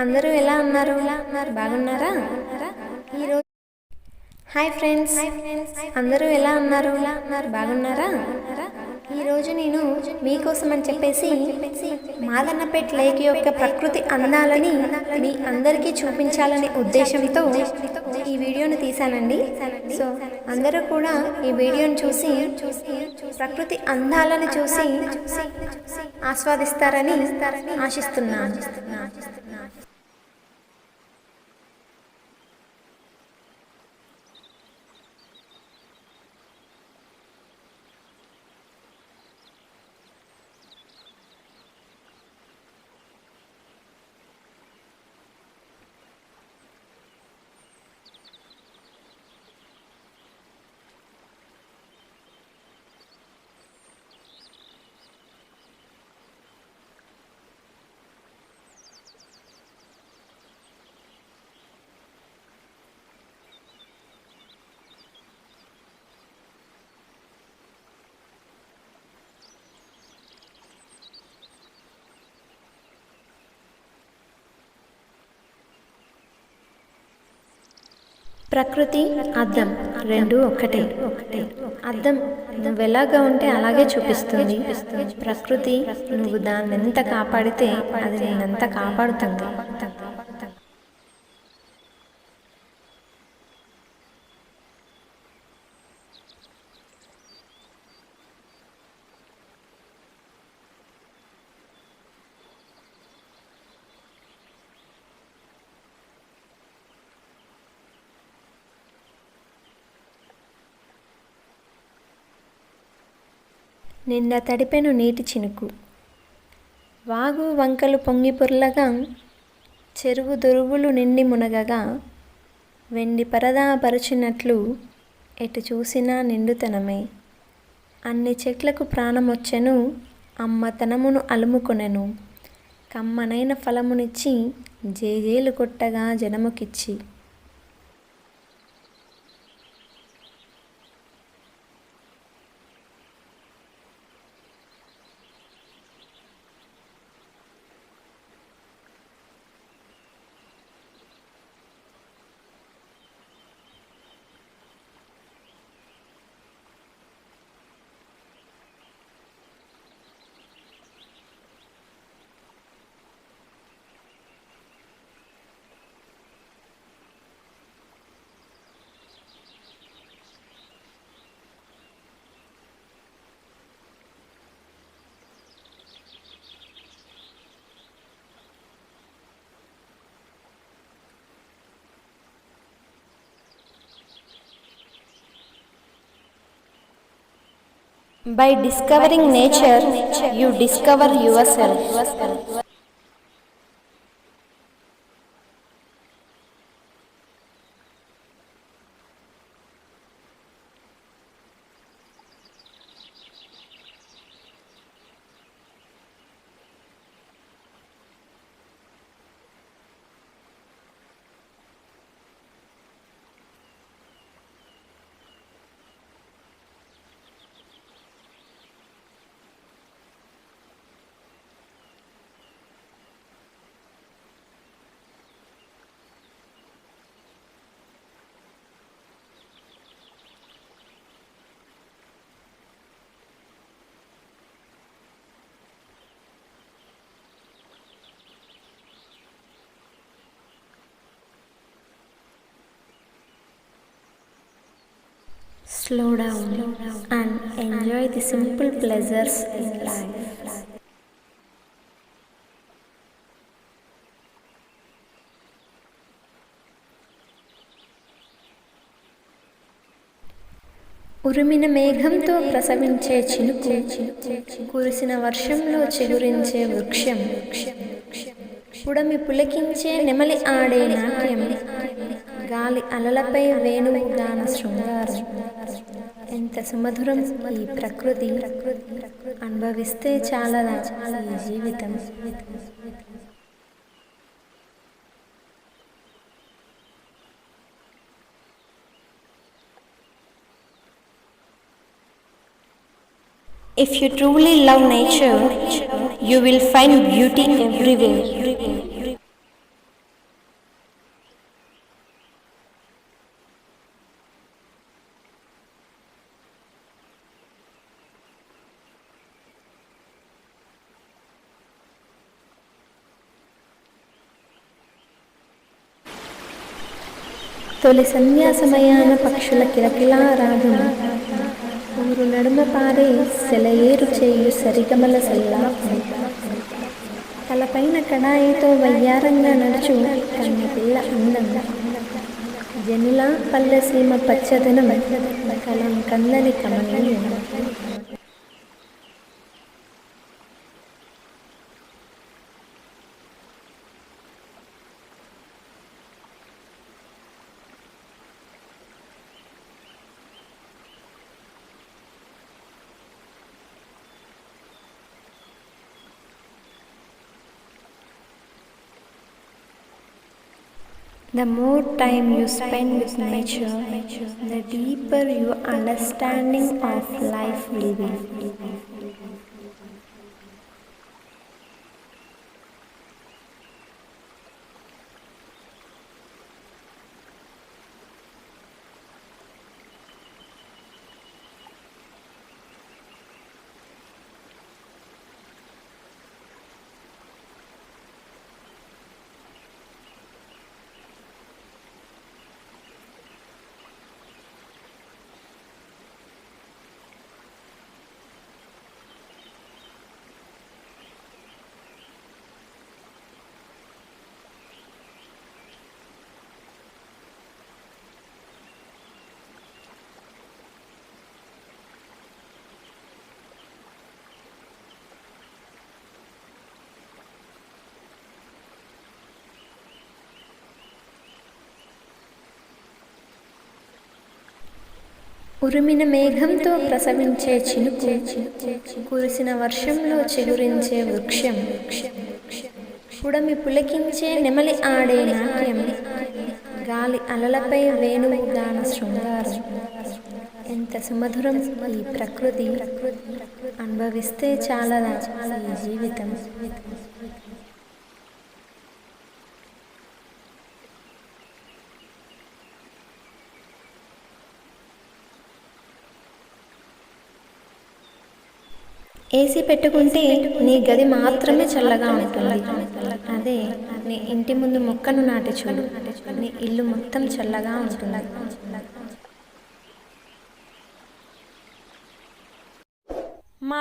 అందరూ ఎలా ఉన్నారు? బాగున్నారా? ఈరోజు హాయ్ ఫ్రెండ్స్, అందరూ ఎలా ఉన్నారు? బాగున్నారా? ఈరోజు నేను మీకోసం అని చెప్పేసి మాదన్నపేట్ లేక్ యొక్క ప్రకృతి అందాలని మీ అందరికీ చూపించాలనే ఉద్దేశంతో ఈ వీడియోను తీశానండి. సో అందరూ కూడా ఈ వీడియోను చూసి ప్రకృతి అందాలను చూసి ఆస్వాదిస్తారని ఆశిస్తున్నాను. ప్రకృతి, అద్దం రెండు ఒకటే. అద్దం నువ్వెలాగా ఉంటే అలాగే చూపిస్తుంది. ప్రకృతి నువ్వు దాన్ని ఎంత కాపాడితే అది నేనంత కాపాడుతుంది. నిండా తడిపెను నీటి చినుకు, వాగు వంకలు పొంగి పొర్లగా, చెరువు దొరువులు నిండి మునగగా, వెండి పరదా పరుచినట్లు ఎటు చూసినా నిండుతనమే. అన్ని చెట్లకు ప్రాణమొచ్చెను, అమ్మతనమును అలుముకొనెను. కమ్మనైన ఫలమునిచ్చి జేజేలు కొట్టగా జనముకిచ్చి. By discovering nature, you discover yourself. Slow down and enjoy the simple pleasures in life. ఉరిమిన మేఘంతో ప్రసవించే చినుకు, కురిసిన వర్షంలో చిగురించే వృక్షం, పుడమి పులకించే నెమలి ఆడే నాట్యం, గాలి అలలపై వేణువు గాన శృంగారం. ఎంత సుమధురం ఈ ప్రకృతి, అనుభవిస్తే చాలదా ఈ జీవితం. If you truly love nature, you will find beauty everywhere. తొలి సంధ్యా సమయాన పక్షుల కిలకిలారాధన, ఊరు నడుమ పారే సెలయేరు చేయు సరిగమల సల్లాపం, తలపైన కడాయితో వయ్యారంగా నడుచు కన్నెపిల్ల అందం, జనుల పల్లెసీమ పచ్చదనం కలం కందని కమనీయం. The more time you spend with nature, the deeper your understanding of life will be. ఉరిమిన మేఘంతో ప్రసవించే చినుకు, కురిసిన వర్షంలో చిగురించే వృక్షం, పుడమి పులకించే నెమలి ఆడే నాట్యం, గాలి అలలపై వేణువు గాన శృంగారం. ఎంత సుమధురం ఈ ప్రకృతి, అనుభవిస్తే చాలదా ఈ జీవితం. ఏసీ పెట్టుకుంటే నీ గది మాత్రమే చల్లగా ఉంటుంది. అదే నీ ఇంటి ముందు మొక్కను నాటి చూడు, నీ ఇల్లు మొత్తం చల్లగా ఉంటుంది. మా